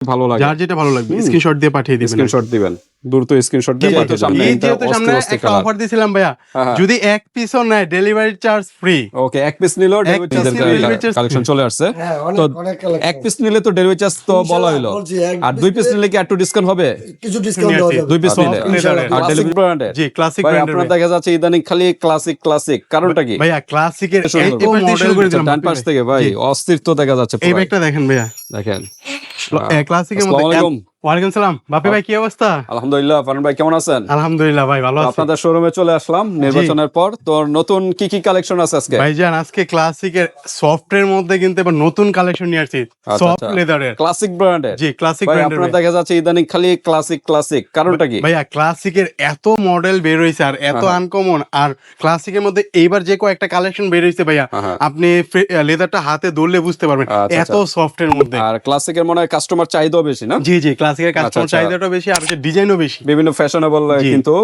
ভালো লাগে, যার যেটা ভালো লাগবে স্ক্রিনশট দিয়ে পাঠিয়ে দিবেন। স্ক্রিনশট দিবেন, দ্রুত স্ক্রিনশট দিয়ে পাঠিয়ে দিবেন। যেহেতু সামনে একটা অফার দিয়েছিলাম ভাইয়া, যদি এক পিসও নেয় ডেলিভারি চার্জ ফ্রি। ওকে, এক পিস নিলো ডেলিভারি চার্জ কালেকশন চলে আসছে। তো এক পিস নিলে তো ডেলিভারি চার্জ তো বলা হলো, আর দুই পিস নিলে কি একটু ডিসকাউন্ট হবে? কিছু ডিসকাউন্ট দেওয়া যাবে দুই পিস নিলে। আর ডেলিভারি ব্র্যান্ডের, জি ক্লাসিক ভাই ব্র্যান্ডের। আপনারা দেখা যাচ্ছে ইদানিং খালি ক্লাসিক, কারণটা কি ভাইয়া ক্লাসিকের মডেল মডেল করে দিলাম ডান পাশ থেকে ভাই অস্থির তো দেখা যাচ্ছে। এই ব্যাগটা দেখেন ভাইয়া, দেখেন ক্লাসিকের আসসালামু মধ্যে। আলাইকুম। ওয়ালাইকুম সালাম বাপি ভাই, কি অবস্থা? আলহামদুলিল্লাহ, ফারহান ভাই কেমন আছেন? আলহামদুলিল্লাহ ভাই ভালো আছি। আপনাদের শোরুমে চলে আসলাম নির্বাচনের পর। তো নতুন কি কি কালেকশন আছে আজকে? ভাইজান আজকে ক্লাসিকের সফটের মধ্যে কিন্তু এবার নতুন কালেকশন নিয়ে আসছি, সফট লেদারের ক্লাসিক ব্র্যান্ডের। জি ক্লাসিক ভাই ব্র্যান্ডের। আপনারা দেখা যাচ্ছে ইদানিং খালি ক্লাসিক, কারণটা কি? ভাইয়া ক্লাসিকের এত মডেল বের হইছে আর এত আনকমন, আর ক্লাসিকের মধ্যে এইবার যে কয়েকটা কালেকশন বের হইছে ভাইয়া, আপনি লেদারটা হাতে ধরলে বুঝতে পারবেন এত সফটের মধ্যে। আর ক্লাসিকের মনে হয় কাস্টমার চাহিদাও বেশি না? জি ক্লাসিকের কাস্টমার চাহিদাটা বেশি, আর ডিজাইনও বেশি, বিভিন্ন ফ্যাশনেবল। কিন্তু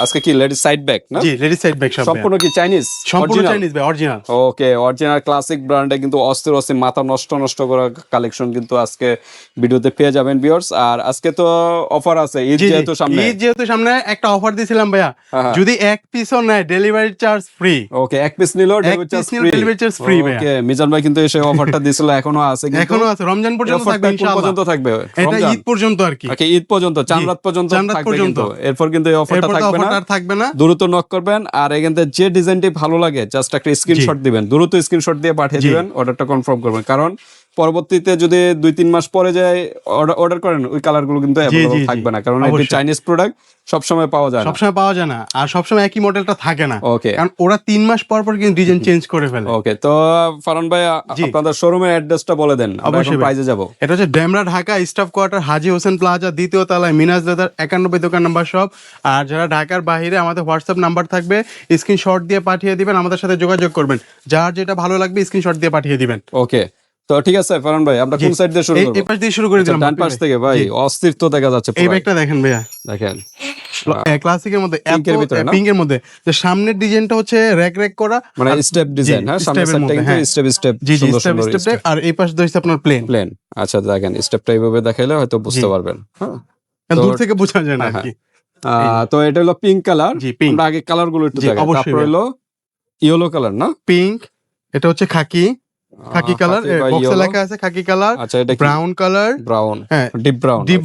আজকে কি লেডিস সাইড ব্যাগ না? জি লেডিস সাইড ব্যাগ সম্পূর্ণ কি চাইনিজ? সম্পূর্ণ চাইনিজ ভাই, অরিজিনাল। ওকে, অরিজিনাল ক্লাসিক ব্র্যান্ডে কিন্তু অস্থির মাথা নষ্ট করা কালেকশন কিন্তু আজকে ভিডিওতে পেয়ে যাবেন ভিউয়ার্স। আর আজকে তো অফার আছে, ঈদ যেহেতু সামনে একটা অফার দিয়েছিলাম ভাইয়া, যদি এক পিসও নেয় ডেলিভারি চার্জ ফ্রি। ওকে, এক পিস নিলো ডেলিভারি চার্জ ফ্রি। ওকে, মিজান ভাই কিন্তু এসে অফারটা দিছিল, এখনো আছে, রমজান পর্যন্ত থাকবে ইনশাআল্লাহ। থাকবে এটা ঈদ পর্যন্ত আর কি। ওকে, ঈদ পর্যন্ত, চাঁদ পর্যন্ত থাকবে কিন্তু। এরপর কিন্তু এই অফারটা থাকবে না, দ্রুত নক করবেন। আর এখান থেকে যে ডিজাইনটি ভালো লাগে জাস্ট একটা স্ক্রিনশট দিবেন, দ্রুত স্ক্রিনশট দিয়ে পাঠিয়ে দিবেন, অর্ডারটা কনফার্ম করবেন। কারণ পরবর্তীতে যদি 2-3 মাস পরে যায় অর্ডার করেন, ওই কালার গুলো কিন্তু অ্যাভেলেবল থাকবে না, কারণ এটি চাইনিজ প্রোডাক্ট, সবসময় পাওয়া যায় না, আর সবসময় একই মডেলটা থাকে না। ওকে, কারণ ওরা 3 মাস পর কিন্তু ডিজাইন চেঞ্জ করে ফেলে। ওকে, তো ফারহান ভাই আপনাদের শোরুমের অ্যাড্রেসটা বলে দেন, অবশ্যই প্রাইজে যাব। এটা হচ্ছে ডেমরা, ঢাকা স্টাফ কোয়ার্টার, হাজী হোসেন প্লাজা, দ্বিতীয় তলায়, মিনাজ লেদার 91 দোকান নাম্বার সব। আর যারা ঢাকার বাইরে, আমাদের হোয়াটসঅ্যাপ নাম্বার থাকবে, স্ক্রিনশট দিয়ে পাঠিয়ে দিবেন, আমাদের সাথে যোগাযোগ করবেন, যার যেটা ভালো লাগবে স্ক্রিনশট দিয়ে পাঠিয়ে দিবেন। ওকে, তো ঠিক আছে ফারহান ভাই, আমরা কোন সাইড দিয়ে শুরু করব? এই পাশ দিয়ে শুরু করে দিলাম, ডান পাশ থেকে ভাই অস্থির তো দেখা যাচ্ছে। এই ব্যাগটা দেখেন ভাইয়া, দেখেন ক্লাসিকের মধ্যে পিঙ্কের মধ্যে যে সামনের ডিজাইনটা হচ্ছে র‍্যাক করা, মানে স্টেপ ডিজাইন। হ্যাঁ, সামনের সাইডটা কিন্তু স্টেপ জি স্টেপ, আর এই পাশে হচ্ছে আপনার প্লেন। আচ্ছা দেখেন, স্টেপটা এইভাবে দেখাইলে হয়তো বুঝতে পারবেন। হ্যাঁ, দূর থেকে বোঝা যায় না আর কি। তো এটা হলো পিঙ্ক কালার। আমরা আগে কালার গুলো একটু দেখাই। তারপর হলো ইয়েলো কালার না? পিঙ্ক, এটা হচ্ছে খাকি কালার, বক্সে লেখা আছে খাকি কালার। আচ্ছা, এটা ব্রাউন কালার, হ্যাঁ ডিপ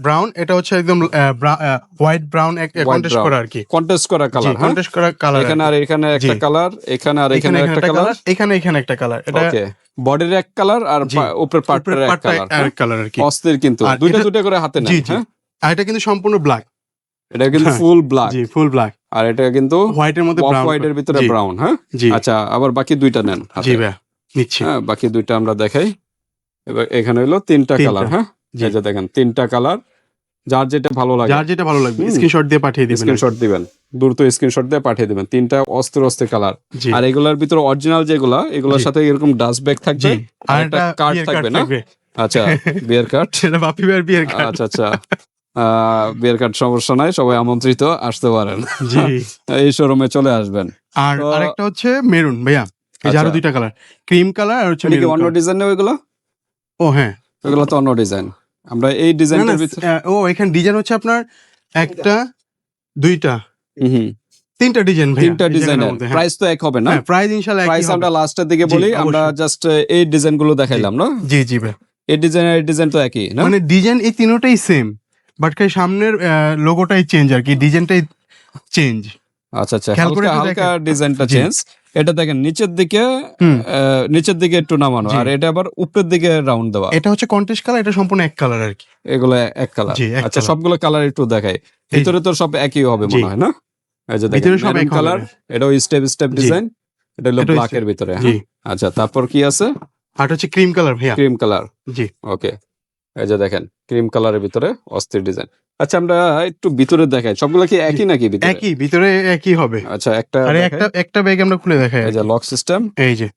ব্রাউন, এটা হচ্ছে একদম হোয়াইট ব্রাউন কন্ট্রাস্ট করা আর কি, কন্ট্রাস্ট করা কালার। কন্ট্রাস্ট করা কালার, এখানে আর এখানে একটা কালার, এখানে আর এখানে একটা কালার, এখানে একটা কালার। এটা ওকে, বডির এক কালার আর উপরের পার্টের এক কালার আর কি। অস্থির কিন্তু দুইটা করে হাতে নেন। হ্যাঁ, আর এটা কিন্তু সম্পূর্ণ ব্ল্যাক, এটা কিন্তু ফুল ব্ল্যাক। জি ফুল ব্ল্যাক, আর এটা কিন্তু হোয়াইটের মধ্যে ব্রাউন, হোয়াইটের ভিতরে ব্রাউন। হ্যাঁ, আচ্ছা, আবার বাকি দুইটা নেন। জি ভাই নিচ্ছি। হ্যাঁ, বাকি দুইটা আমরা দেখাই। এবার এখানে হলো 3টা কালার। হ্যাঁ, এই যে দেখেন 3টা কালার, যার যেটা ভালো লাগে স্ক্রিনশট দিয়ে পাঠিয়ে দিবেন, দ্রুত স্ক্রিনশট দিয়ে পাঠিয়ে দিবেন। 3টা অস্থির কালার। আর এগুলোর ভিতরে অরিজিনাল যেগুলা, এগুলোর সাথে এরকম ডাস্ট ব্যাগ থাকবে, আর একটা কার্ড থাকবে না? আচ্ছা, বিয়ার কার্ড, সেটা বাপি ভাইয়ের বিয়ার কার্ড। আচ্ছা, বিয়ার কার্ড সমস্যা নাই, সবাই আমন্ত্রিত, আসতে পারেন। জি, এই শোরুমে চলে আসবেন। আর আরেকটা হচ্ছে মেরুন ভাইয়া, এই আরো 2টা কালার, ক্রিম কালার আর হচ্ছে মেরুন। অন্য ডিজাইন নেই ওইগুলো? ও হ্যাঁ, ওইগুলো তো অন্য ডিজাইন। আমরা এই ডিজাইনের ভিতরে এখানে ডিজাইন হচ্ছে আপনার একটা, দুইটা, তিনটা ডিজাইন ভাই, 3টা ডিজাইনের প্রাইস তো এক হবে না? প্রাইস ইনশাআল্লাহ একই হবে। প্রাইস আমরা লাস্টের দিকে বলি, আমরা জাস্ট এই ডিজাইন গুলো দেখাইলাম না? জি ভাই, এই ডিজাইন তো একই না? মানে ডিজাইন এই তিনটাই সেম, বাট খালি সামনের লোগোটাই চেঞ্জ আর কি, ডিজাইনটাই চেঞ্জ। আচ্ছা, হালকা ডিজাইনটা চেঞ্জ। এটা দেখেন নিচের দিকে একটু নামানো, আর এটা আবার উপরের দিকে রাউন্ড দেওয়া। এটা হচ্ছে কন্ট্রাস্ট কালার, এটা সম্পূর্ণ এক কালার আর কি। এগুলো এক কালার। আচ্ছা, সবগুলো কালার একটু দেখাই। ভিতরে তো সব একই হবে মনে হয় না? এই যে দেখেন মেরুন কালার, এটাও স্টেপ ডিজাইন, এটা হলো ব্ল্যাক এর ভিতরে। আচ্ছা, তারপর কি আছে? আর হচ্ছে ক্রিম কালার ভাইয়া, ক্রিম কালার। জি ওকে, এই যে দেখেন ক্রিম কালারের ভিতরে অস্থির ডিজাইন। আচ্ছা, আমরা একটু ভিতরে দেখাই। সবগুলো কি একই নাকি? ভিতরে একই হবে। আচ্ছা, একটা ব্যাগ আমরা খুলে দেখাই। এই যে লক সিস্টেম, এই যে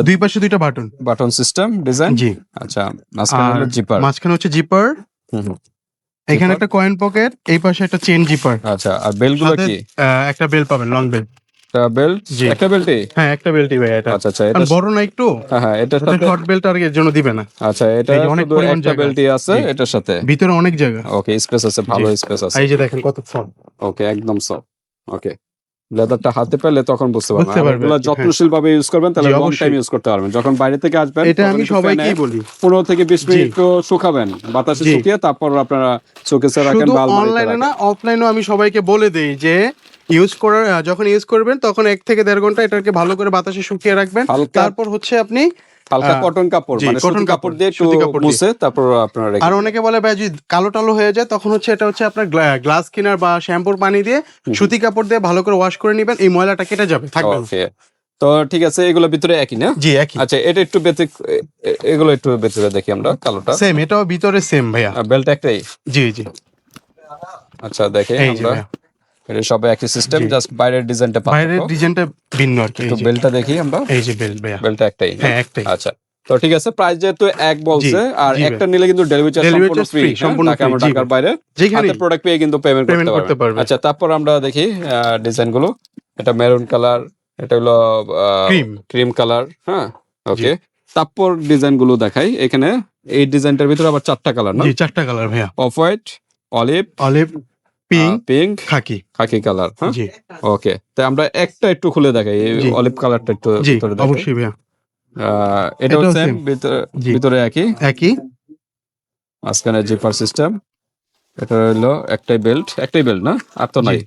দুই পাশে 2টা বাটন সিস্টেম ডিজাইন। জি, আচ্ছা, মাঝখানে হচ্ছে জিপার, এখানে একটা কয়েন পকেট, এই পাশে একটা চেন জিপার। আচ্ছা, আর বেলগুলো কি? একটা বেল পাবেন, লং বেল। একটা বেল্ট, জি। একটা বেল্টই? হ্যাঁ, একটা বেল্টই ভাই এটা। আচ্ছা আচ্ছা, এটা কারণ বড় না একটু, হ্যাঁ এটার এটা সাথে শর্ট বেল্ট আর এর জন্য দিবে না। আচ্ছা, এটা এই যে অনেক শুধু পরিমাণ একটা জায়গা বেল্টই আছে জি। এটার সাথে। ভিতরে অনেক জায়গা। ওকে, স্পেস আছে, ভালো স্পেস আছে। এই যে দেখেন কত সফট। ওকে, একদম সফট। ওকে, লেদারটা হাতে পেলে তখন বুঝতে পারবেন। বুঝতে আর পারবেন এগুলো আর কি, যত্নশীল ভাবে ইউজ করবেন তাহলে জি, লং অবশ্যই। টাইম ইউজ করতে পারবেন। যখন বাইরে থেকে আসবেন এটা তখন আমি একটু সবাইকেই ফ্যানে বলি। 15 থেকে 20 জি। মিনিট একটু শুকাবেন, বাতাসে জি। শুকিয়ে তারপর আপনারা শোকেসে রাখেন শুধু বা আলমারিতে অনলাইনে রাখেন। না, অফলাইনেও আমি সবাইকে বলে দেই যে ইউজ করার যখন ইউজ করবেন তখন 1 থেকে 1.5 ঘন্টা এটাকে ভালো করে বাতাসে শুকিয়ে রাখবেন। হালকা তারপর হচ্ছে আপনি হালকা কটন কাপড়, জি, মানে কটন সুতি কাপড় দিয়ে একটু সুতি কাপড় দিয়ে। মুছে তারপর আপনারা রেখে আর দিবেন। অনেকে বলে ভাই যদি কালো টালো হয়ে যায় তখন হচ্ছে এটা হচ্ছে আপনার গ্লাস ক্লিনার বা শ্যাম্পুর পানি দিয়ে সুতি কাপড় দিয়ে ভালো করে ওয়াশ করে নেবেন, এই ময়লাটা কেটে যাবে, থাকবে না। ওকে, তো ঠিক আছে, এগুলো ভিতরে একই না? জি, একই। আচ্ছা, এটা একটু এগুলো একটু ভেতরে দেখি আমরা, কালোটা। সেম, এটাও ভিতরে সেম ভাইয়া। বেল্ট একটাই? জি জি। আচ্ছা, দেখে এই যে আমরা ভাইয়া, এটা সব একই সিস্টেম, জি। জাস্ট বাইরের ডিজাইনটা বাইরের পার্থক্য। ডিজাইনটা ভিন্ন আর কি। একটু এই যে বেল্টটা দেখি আমরা। এই যে বেল্ট ভাইয়া। বেল্টটা একটাই না? হ্যাঁ, একটাই। আচ্ছা, তো ঠিক আছে, প্রাইস যেহেতু এক জি বলছে আর জি একটা ভাই। নিলে কিন্তু ডেলিভারি চার্জ ডেলিভারি সম্পূর্ণ চার্জ ফ্রি, ফ্রি, সম্পূর্ণ ঢাকা ফ্রি। আমরা জি ঢাকার ভাই। বাইরে যেখানে হাতে প্রোডাক্ট পেয়ে কিন্তু পেমেন্ট পেমেন্ট করতে করতে পারবেন। পারবে। আচ্ছা, তারপর আমরা দেখি ডিজাইন গুলো। এটা মেরুন কালার, এটা হলো ক্রিম। Cream colour. হ্যাঁ, জি ওকে, তারপর ডিজাইন গুলো দেখাই। এখানে এই ডিজাইনটার ভিতরে আবার 4টা কালার না? জি, 4টা কালার ভাইয়া। Off white, olive, olive, pink, pink, khaki. Khaki colour. হ্যাঁ, জি ওকে, তাই আমরা একটা একটু খুলে দেখাই, এই জি অলিভ কালারটা একটু জি, ভিতরে দেখাই। অবশ্যই ভাইয়া। এটাও এটাও সেম, সেম। জি, ভিতরে একই, একই। মাঝখানে জিপার সিস্টেম। এটা হলো একটাই বেল্ট না? আর তো নাই। জি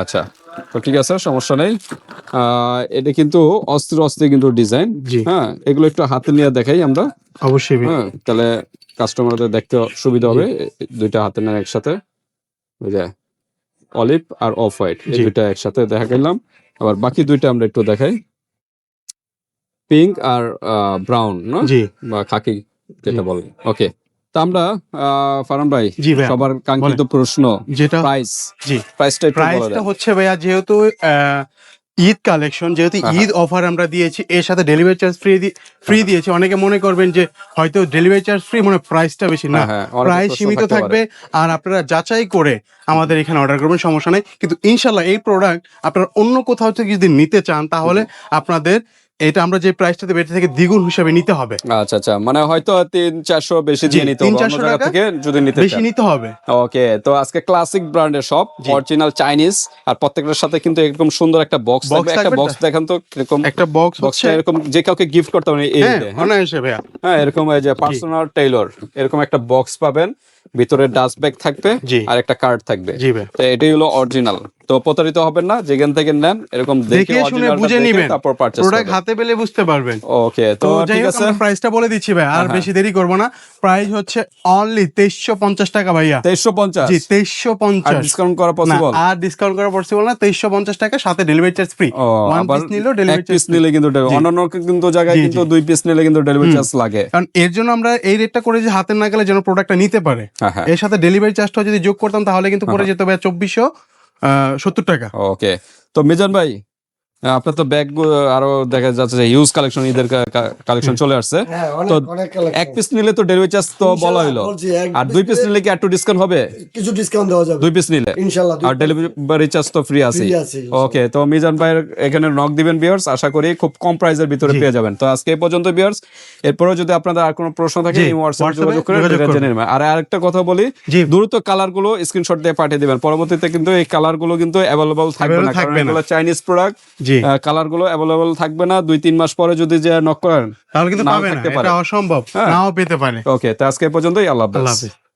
আচ্ছা, তো ঠিক আছে, সমস্যা নেই। এটা কিন্তু অস্থির কিন্তু ডিজাইন। জি, হ্যাঁ, এগুলো একটু হাতে নিয়ে দেখাই আমরা। অবশ্যই ভাইয়া। হ্যাঁ, তাহলে কাস্টমারদের দেখতে সুবিধা জি হবে। দুইটা হাতে নেন একসাথে, ওই যে অলিভ আর অফ হোয়াইট, এই জি দুইটা একসাথে দেখা গেলাম। আবার বাকি দুইটা আমরা একটু দেখাই, পিঙ্ক আর ব্রাউন না, জি বা খাকি যেটা জি বলে। ওকে, তা আমরা ফারহান ভাই, জি ভাইয়া, সবার কাঙ্ক্ষিত বলেন। প্রশ্ন, যেটা প্রাইস। জি, প্রাইসটা একটু বলে প্রাইসটা দেন। হচ্ছে ভাইয়া যেহেতু ঈদ কালেকশন, যেহেতু হ্যাঁ, ঈদ অফার আমরা দিয়েছি, এর সাথে ডেলিভারি চার্জ ফ্রি দিয়েছি। অনেকে মনে করবেন যে হয়তো ডেলিভারি চার্জ ফ্রি, মানে প্রাইসটা বেশি না, হ্যাঁ, অনেকের প্রাইস প্রশ্ন সীমিত থাকতে পারে। থাকবে। আর আপনারা যাচাই করে আমাদের এখানে অর্ডার করবেন, সমস্যা নেই। কিন্তু ইনশাল্লাহ এই প্রোডাক্ট আপনারা অন্য কোথাও থেকে যদি নিতে চান তাহলে আপনাদের এটা আমরা যে প্রাইসটাতে বেঁচে থেকে দ্বিগুণ হিসাবে নিতে হবে। আচ্ছা আচ্ছা, মানে হয়তো 300-400 বেশি জি, দিয়ে নিতে হবে অন্য 300-400 জায়গা টাকা থেকে যদি নিতে বেশি চান। নিতে হবে। ওকে, তো আজকে ক্লাসিক ব্র্যান্ডের সব জি। অরিজিনাল চাইনিজ, আর প্রত্যেকটার সাথে কিন্তু এরকম সুন্দর একটা বক্স বক্স থাকবে। একটা থাকবে বক্স দেখান তো কিরকম। একটা বক্স হচ্ছে, বক্সটা এরকম যে কাউকে গিফট করতে পারেন এই হ্যাঁ ঈদে, হ্যাঁ? অনায়াসে ভাইয়া। হ্যাঁ, এরকম এই যে পার্সোনাল টেইলর, এরকম একটা বক্স পাবেন, ভিতরে ডাস্ট ব্যাগ থাকবে জি আর একটা কার্ড থাকবে। জি ভাই, তো এটাই হলো অরিজিনাল। তো প্রতারিত হবেন না, যেখান থেকে নেন এরকম দেখে দেখে শুনে অরিজিনালটা বুঝে দেখে নিবেন, তারপর পারচেজ প্রোডাক্ট করবেন। হাতে পেলে বুঝতে পারবেন। ওকে, তো তো যাই ঠিক হোক, আছে, আমরা প্রাইসটা বলে দিচ্ছি ভাই, আর বেশি দেরি করবো না। প্রাইস হচ্ছে অনলি 2350 টাকা ভাইয়া। 2350। জি, আর 2350। ডিসকাউন্ট করা না, পসিবল? আর ডিসকাউন্ট করা পসিবল না। 2350 টাকা, সাথে ডেলিভারি চার্জ ফ্রি। ও, ওয়ান আবার পিস নিলেও এক ডেলিভারি পিস চার্জ নিলে কিন্তু জি। অন্যান্য কিন্তু জায়গায় জি, কিন্তু জি। 2 পিস নিলে কিন্তু ডেলিভারি চার্জ লাগে। কারণ এর জন্য আমরা এই রেটটা করে যে হাতের নাগালে যেন প্রোডাক্টটা নিতে পারে। হ্যাঁ হ্যাঁ, এর সাথে ডেলিভারি চার্জটা যদি যোগ করতাম তাহলে কিন্তু পড়ে যেত ভাই 2470 টাকা। ওকে, তো মিজান ভাই, আপনার তো ব্যাগ আরো দেখা যাচ্ছে যে হিউজ কালেকশন, ঈদের কালেকশন চলে আসছে। হ্যাঁ, তো অনেক কালেকশন। এক পিস নিলে তো ডেলিভারি চার্জ তো বলা হলো, বলছি, এক আর piece 2 পিস নিলে নিলে কি একটু ডিসকাউন্ট হবে? কিছু ডিসকাউন্ট দেওয়া যাবে 2 পিস নিলে ইনশাআল্লাহ। আর ডেলিভারি চার্জ তো ফ্রি আছে। Free আছে, ইনশাআল্লাহ। ওকে, তো মিজান ভাইয়ের এখানে নক দিবেন ভিউয়ার্স, আশা করি খুব কম প্রাইসের ভিতরে পেয়ে যাবেন। তো আজকে এই পর্যন্ত ভিউয়ার্স, এরপরও যদি আপনাদের আর কোনো প্রশ্ন থাকে জি, এই হোয়াটসঅ্যাপে হোয়াটসঅ্যাপে যোগাযোগ করে যোগাযোগ এটা করবেন। জেনে নেবেন। আর আরেকটা কথা বলি, জি। দ্রুত কালার গুলো স্ক্রিনশট দিয়ে পাঠিয়ে দিবেন। পরবর্তীতে কিন্তু এই কালার গুলো কিন্তু অ্যাভেলেবল থাকবে না, কারণ থাকবে না। এগুলো চাইনিজ প্রোডাক্ট। জি, কালার গুলো অ্যাভেলেবল থাকবে না, 2-3 মাস পরে যদি যে নক করেন তাহলে কিন্তু নাও পাবে না, থাকতে পারে। এটা অসম্ভব, হ্যাঁ। নাও পেতে পারে। ওকে, তো আজকে এই পর্যন্তই, আল্লাহ আল্লাহ হাফেজ। হাফেজ।